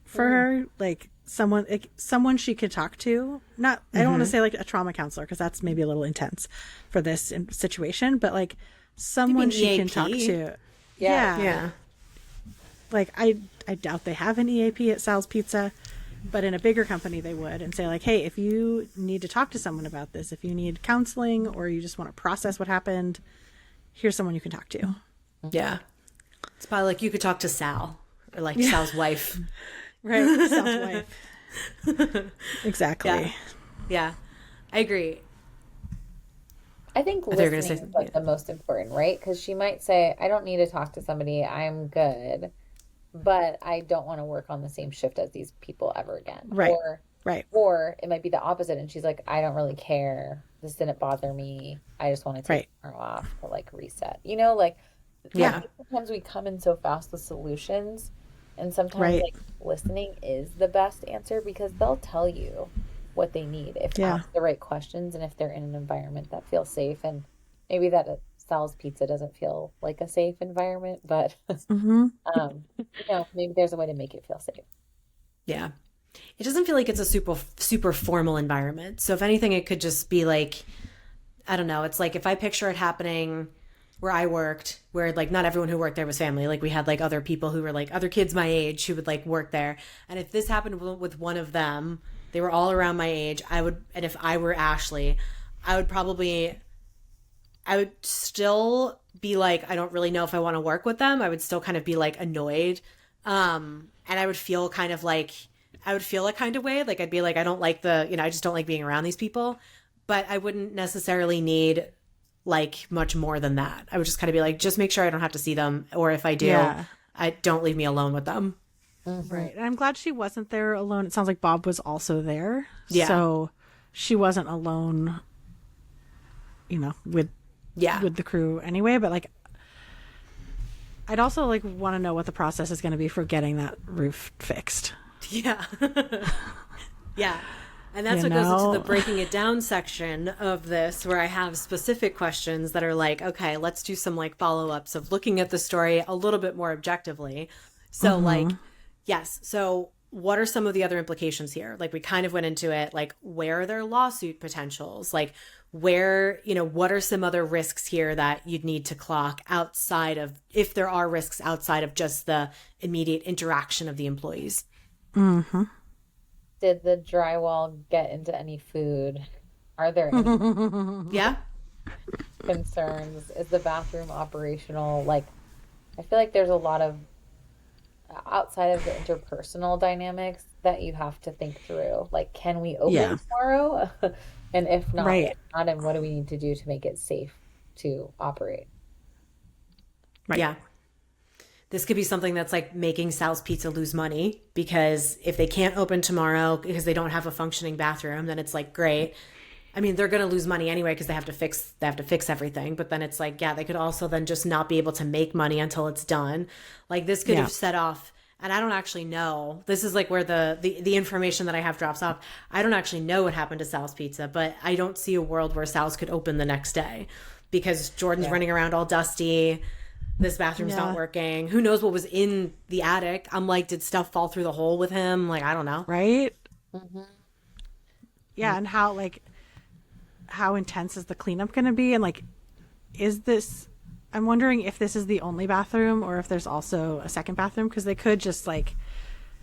for her, like someone she could talk to. Not, I don't want to say like a trauma counselor because that's maybe a little intense for this situation, but like someone she can talk to.
Yeah.
Like I doubt they have an EAP at Sal's Pizza, But in a bigger company, they would, and say like, hey, if you need to talk to someone about this, if you need counseling or you just want to process what happened, here's someone you can talk to.
Yeah. It's probably like you could talk to Sal or like Sal's wife.
Right. Sal's wife. Exactly.
Yeah. I agree.
I think
thought you were gonna
listening
say
is like the most important, right? Because she might say, I don't need to talk to somebody. I'm good. But I don't want to work on the same shift as these people ever again.
Right.
Or it might be the opposite. And she's like, I don't really care. This didn't bother me. I just want to take tomorrow off to like reset. You know, like, I think sometimes we come in so fast with solutions. And sometimes like listening is the best answer because they'll tell you what they need if you ask the right questions and if they're in an environment that feels safe. And maybe that Sal's Pizza doesn't feel like a safe environment, but you know, maybe there's a way to make it feel safe.
Yeah. It doesn't feel like it's a super formal environment. So if anything, it could just be like, I don't know. It's like if I picture it happening where I worked, where like not everyone who worked there was family. Like we had like other people who were like other kids my age who would like work there. And if this happened with one of them, they were all around my age. And if I were Ashley, I would still be like, I don't really know if I want to work with them. I would still kind of be like annoyed. And I would feel a kind of way. Like I'd be like, I don't like I just don't like being around these people. But I wouldn't necessarily need like much more than that. I would just kind of be like, just make sure I don't have to see them. Or if I do, I don't leave me alone with them.
Mm-hmm. Right. And I'm glad she wasn't there alone. It sounds like Bob was also there.
Yeah.
So she wasn't alone, with the crew anyway. But like, I'd also like want to know what the process is going to be for getting that roof fixed.
Yeah. Yeah. And that's what goes into the breaking it down section of this, where I have specific questions that are like, okay, let's do some like follow-ups of looking at the story a little bit more objectively. So like, yes. So what are some of the other implications here? Like we kind of went into it, like where are their lawsuit potentials? Like where, what are some other risks here that you'd need to clock outside of, if there are risks outside of just the immediate interaction of the employees?
Mm-hmm.
Did the drywall get into any food? Are there any concerns? Is the bathroom operational? Like, I feel like there's a lot of outside of the interpersonal dynamics that you have to think through. Like, can we open tomorrow? And if not, and what do we need to do to make it safe to operate?
Right. Yeah. This could be something that's like making Sal's Pizza lose money, because if they can't open tomorrow because they don't have a functioning bathroom, then it's like, great. I mean, they're going to lose money anyway because they have to fix everything. But then it's like, they could also then just not be able to make money until it's done. Like this could have set off, and I don't actually know. This is like where the information that I have drops off. I don't actually know what happened to Sal's Pizza, but I don't see a world where Sal's could open the next day because Jordan's running around all dusty. This bathroom's not working. Who knows what was in the attic? I'm like, did stuff fall through the hole with him? Like, I don't know.
Right? Mm-hmm. Yeah, and how intense is the cleanup going to be? And like, I'm wondering if this is the only bathroom or if there's also a second bathroom, because they could just like,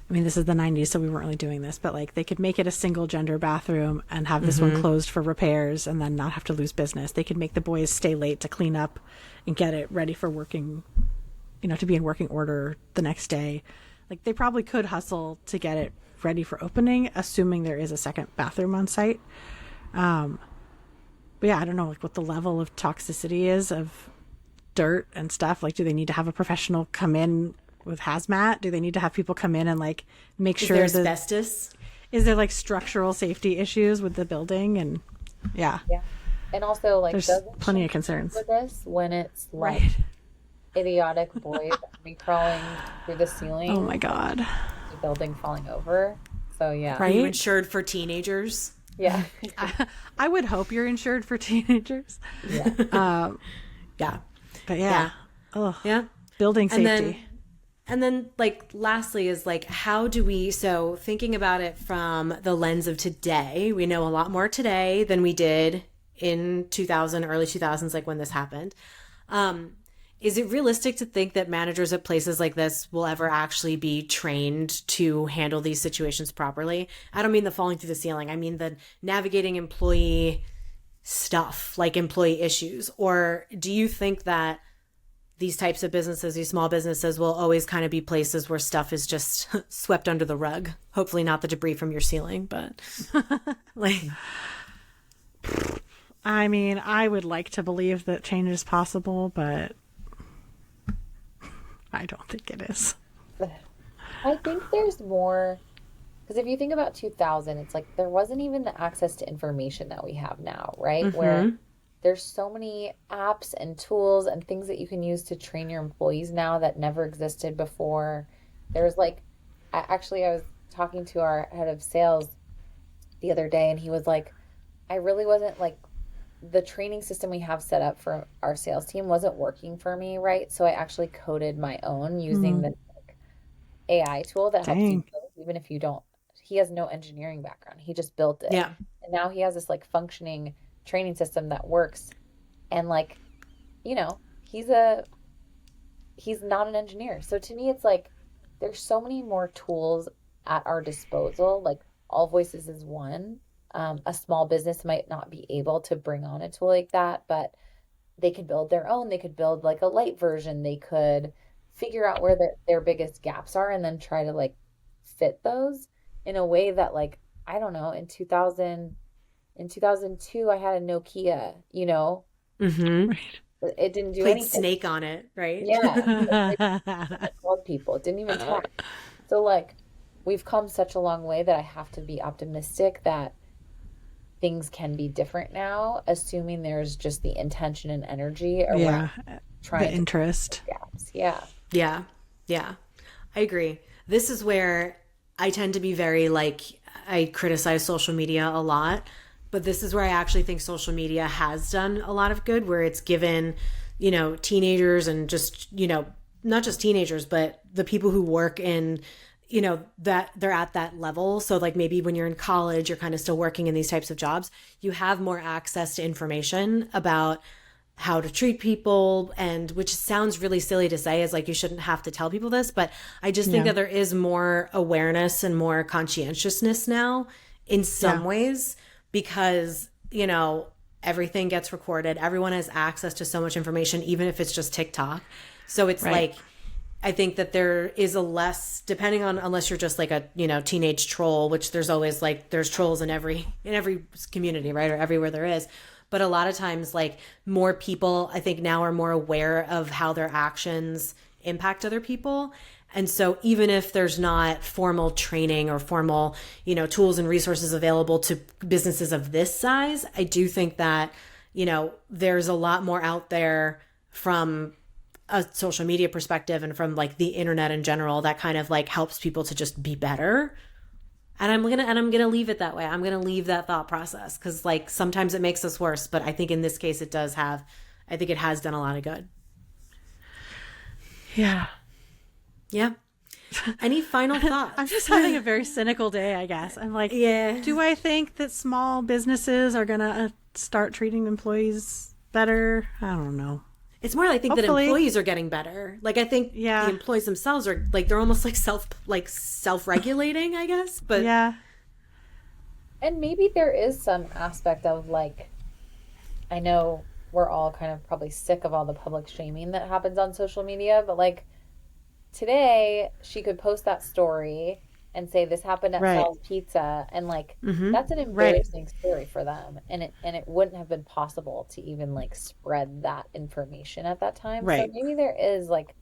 I mean, this is the 90s, so we weren't really doing this, but like they could make it a single gender bathroom and have this one closed for repairs and then not have to lose business. They could make the boys stay late to clean up and get it ready for working, to be in working order the next day. Like they probably could hustle to get it ready for opening, assuming there is a second bathroom on site. But yeah, I don't know like what the level of toxicity is of dirt and stuff. Like, do they need to have a professional come in with hazmat? Do they need to have people come in and like make sure
there's asbestos?
Is there like structural safety issues with the building? And yeah.
And also like
there's plenty of concerns
with this when it's like idiotic boys crawling through the ceiling.
Oh my god.
The building falling over. So yeah.
Are you insured for teenagers?
Yeah.
I would hope you're insured for teenagers.
Yeah.
But yeah. Oh yeah. Building safety.
And then like lastly is like, how do we, so thinking about it from the lens of today, we know a lot more today than we did in 2000, early 2000s, like when this happened. is it realistic to think that managers at places like this will ever actually be trained to handle these situations properly? I don't mean the falling through the ceiling. I mean the navigating employee stuff, like employee issues. Or do you think that these types of businesses, these small businesses, will always kind of be places where stuff is just swept under the rug? Hopefully not the debris from your ceiling, but like...
I mean, I would like to believe that change is possible, but I don't think it is.
I think there's more, because if you think about 2000, it's like there wasn't even the access to information that we have now, right? Where there's so many apps and tools and things that you can use to train your employees now that never existed before. There's like, I was talking to our head of sales the other day, and he was like, I really wasn't like, the training system we have set up for our sales team wasn't working for me, right? So I actually coded my own using this like, AI tool that helps you build, even if you don't. He has no engineering background. He just built it.
Yeah.
And now he has this like functioning training system that works. And like, you know, he's not an engineer. So to me, it's like there's so many more tools at our disposal. Like All Voices is one. A small business might not be able to bring on a tool like that, but they could build their own. They could build like a light version. They could figure out where their biggest gaps are and then try to like fit those in a way that like, I don't know, in 2002, I had a Nokia, you know, it didn't do anything.
Snake on it, right?
Yeah. It called people. It didn't even talk. So like, we've come such a long way that I have to be optimistic that things can be different now, assuming there's just the intention and energy around trying
the interest.
Gaps. Yeah.
Yeah. Yeah. I agree. This is where I tend to be very like, I criticize social media a lot, but this is where I actually think social media has done a lot of good, where it's given, you know, teenagers and just, you know, not just teenagers, but the people who work in, you know, that they're at that level. So like maybe when you're in college, you're kind of still working in these types of jobs, you have more access to information about how to treat people, and which sounds really silly to say, is like you shouldn't have to tell people this, but I just think that there is more awareness and more conscientiousness now in some ways, because, you know, everything gets recorded. Everyone has access to so much information, even if it's just TikTok. So it's like, I think that there is a less, depending on, unless you're just like a, you know, teenage troll, which there's always like, there's trolls in every community, right? Or everywhere there is. But a lot of times, like, more people, I think now are more aware of how their actions impact other people. And so even if there's not formal training or formal, you know, tools and resources available to businesses of this size, I do think that, you know, there's a lot more out there from a social media perspective and from like the internet in general that kind of like helps people to just be better. And I'm gonna leave it that way. I'm gonna leave that thought process, because like sometimes it makes us worse, but I think in this case it does have, I think it has done a lot of good.
Yeah.
Yeah. Any final thoughts?
I'm just having a very cynical day, I guess. I'm like, do I think that small businesses are gonna start treating employees better? I don't know.
It's more, I think, that employees are getting better. Like, I think the employees themselves are like, they're almost like self-regulating, I guess. But
and maybe there is some aspect of like, I know we're all kind of probably sick of all the public shaming that happens on social media, but like today she could post that story and say this happened at Sal's Pizza, and like that's an embarrassing story for them, and it wouldn't have been possible to even like spread that information at that time. So maybe there is like,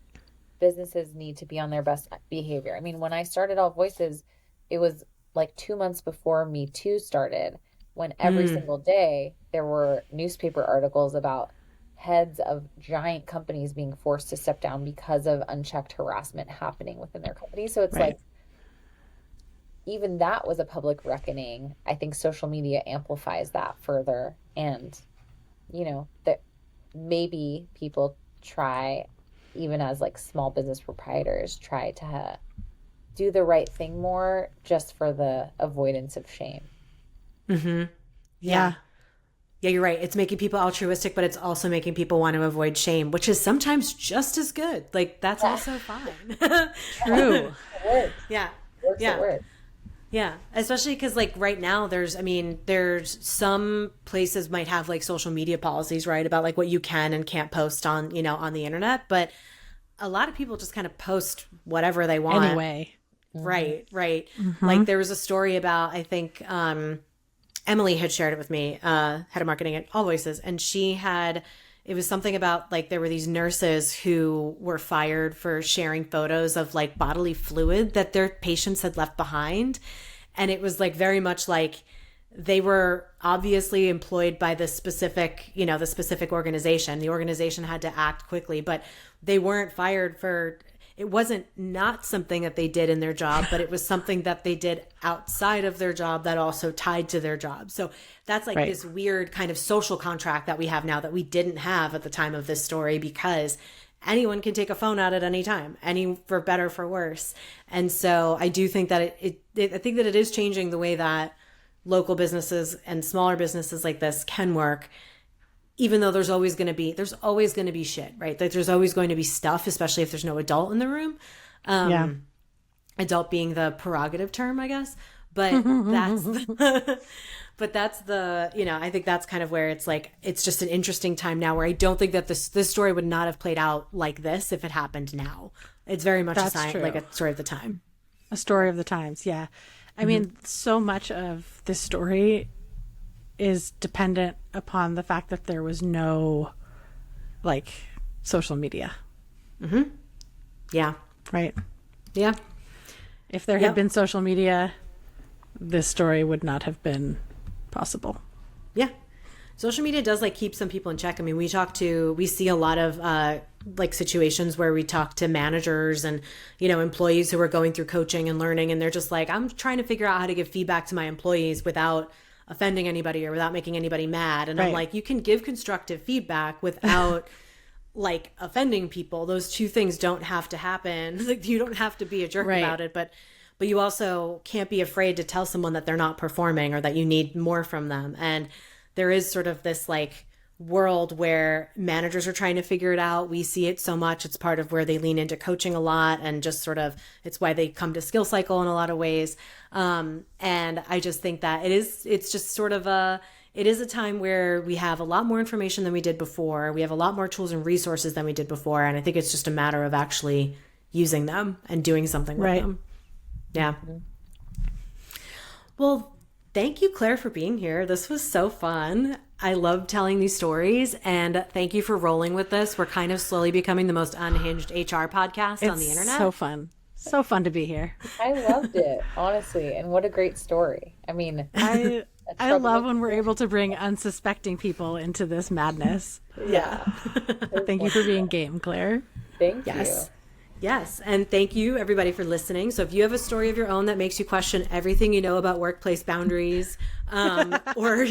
businesses need to be on their best behavior. I mean, when I started All Voices, it was like 2 months before Me Too started, when every single day there were newspaper articles about heads of giant companies being forced to step down because of unchecked harassment happening within their company. So it's like, even that was a public reckoning. I think social media amplifies that further. And, you know, that maybe people try, even as like small business proprietors, try to do the right thing more just for the avoidance of shame.
Yeah. Yeah, you're right. It's making people altruistic, but it's also making people want to avoid shame, which is sometimes just as good. Like, that's also fine.
True.
It works.
Yeah.
It works.
Yeah. Especially because, like, right now, there's some places might have, like, social media policies, right? About, like, what you can and can't post on, on the internet. But a lot of people just kind of post whatever they want.
Anyway.
Right. Like, there was a story about, I think, Emily had shared it with me, head of marketing at All Voices, and it was something about, like, there were these nurses who were fired for sharing photos of, like, bodily fluid that their patients had left behind. And it was, like, very much like they were obviously employed by the specific organization. The organization had to act quickly, but they weren't fired for... It wasn't not something that they did in their job, but it was something that they did outside of their job that also tied to their job. So that's like this weird kind of social contract that we have now that we didn't have at the time of this story, because anyone can take a phone out at any time, for better, for worse. And so I do think that I think that it is changing the way that local businesses and smaller businesses like this can work. Even though there's always going to be shit, right? Like, there's always going to be stuff, especially if there's no adult in the room. Adult being the prerogative term, I guess. But that's I think that's kind of where it's like, it's just an interesting time now where I don't think that this story would not have played out like this if it happened now. It's very much like a story of the time.
A story of the times, yeah. I mean, so much of this story is dependent upon the fact that there was no, like, social media.
Yeah.
Right?
Yeah.
If there had been social media, this story would not have been possible.
Yeah. Social media does, like, keep some people in check. I mean, we see a lot of, like, situations where we talk to managers and, employees who are going through coaching and learning, and they're just like, I'm trying to figure out how to give feedback to my employees without offending anybody or without making anybody mad. And I'm like, you can give constructive feedback without like offending people. Those two things don't have to happen. Like, you don't have to be a jerk about it, but you also can't be afraid to tell someone that they're not performing or that you need more from them. And there is sort of this, like, world where managers are trying to figure it out. We see it so much. It's part of where they lean into coaching a lot, and just sort of, it's why they come to Skill Cycle in a lot of ways. And I just think that it's just sort of it is a time where we have a lot more information than we did before. We have a lot more tools and resources than we did before. And I think it's just a matter of actually using them and doing something with them. Yeah. Well, thank you, Claire, for being here. This was so fun. I love telling these stories, and thank you for rolling with this. We're kind of slowly becoming the most unhinged HR podcast on the internet.
It's so fun. So fun to be here.
I loved it, honestly. And what a great story. I mean,
I love when we're able to bring unsuspecting people into this madness.
Yeah.
Thank you for being game, Claire.
Thank you.
Yes. And thank you, everybody, for listening. So if you have a story of your own that makes you question everything you know about workplace boundaries, or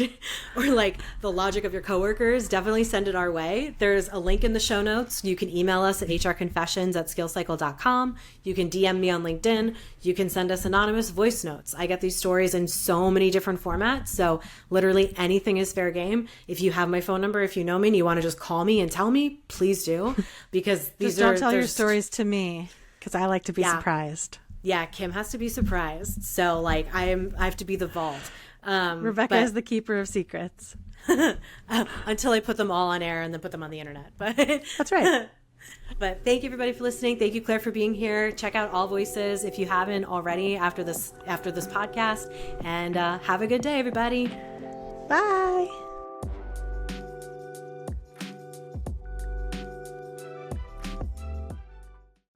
like the logic of your coworkers, definitely send it our way. There's a link in the show notes. You can email us at hrconfessions@skillcycle.com. You can DM me on LinkedIn. You can send us anonymous voice notes. I get these stories in so many different formats. So literally anything is fair game. If you have my phone number, if you know me and you want to just call me and tell me, please do. Because
just don't tell your stories to me, because I like to be surprised.
Yeah, Kim has to be surprised. So, like, I have to be the vault.
Rebecca is the keeper of secrets.
Until I put them all on air and then put them on the internet. But
that's right.
But thank you, everybody, for listening. Thank you, Claire, for being here. Check out All Voices if you haven't already after this podcast. And have a good day, everybody.
Bye.